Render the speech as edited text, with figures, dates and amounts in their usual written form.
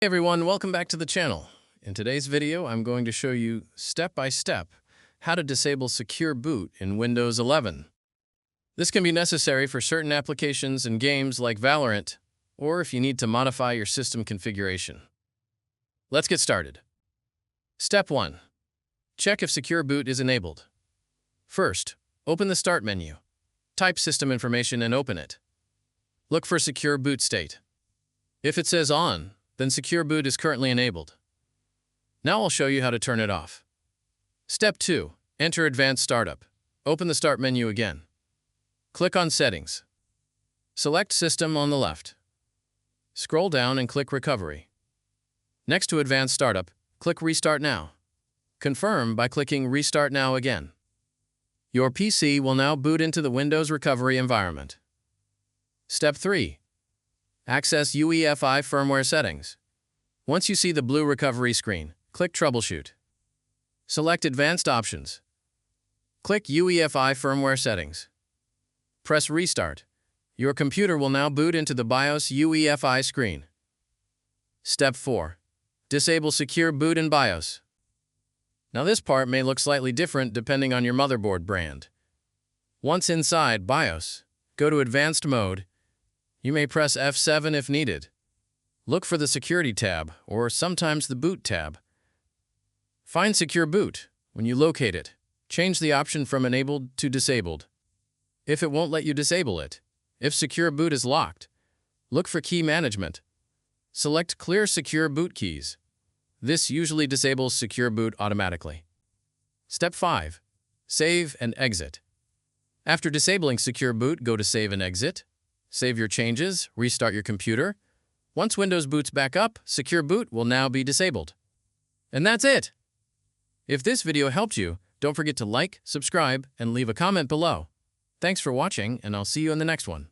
Hey everyone, welcome back to the channel. In today's video, I'm going to show you step by step how to disable Secure Boot in Windows 11. This can be necessary for certain applications and games like Valorant, or if you need to modify your system configuration. Let's get started. Step 1. Check if Secure Boot is enabled. First, open the Start menu. Type system information and open it. Look for Secure Boot state. If it says On, then Secure Boot is currently enabled. Now I'll show you how to turn it off. Step 2. Enter Advanced Startup. Open the Start menu again. Click on Settings. Select System on the left. Scroll down and click Recovery. Next to Advanced Startup, click Restart Now. Confirm by clicking Restart Now again. Your PC will now boot into the Windows recovery environment. Step 3. Access UEFI firmware settings. Once you see the blue recovery screen, click Troubleshoot. Select Advanced Options. Click UEFI firmware settings. Press Restart. Your computer will now boot into the BIOS UEFI screen. Step 4. Disable Secure Boot in BIOS. Now this part may look slightly different depending on your motherboard brand. Once inside BIOS, go to Advanced Mode. You may press F7 if needed. Look for the Security tab, or sometimes the Boot tab. Find Secure Boot. When you locate it, change the option from Enabled to Disabled. If it won't let you disable it, if Secure Boot is locked, look for Key Management. Select Clear Secure Boot Keys. This usually disables Secure Boot automatically. Step 5. Save and exit. After disabling Secure Boot, go to Save and Exit. Save your changes, restart your computer. Once Windows boots back up, Secure Boot will now be disabled. And that's it! If this video helped you, don't forget to like, subscribe, and leave a comment below. Thanks for watching, and I'll see you in the next one.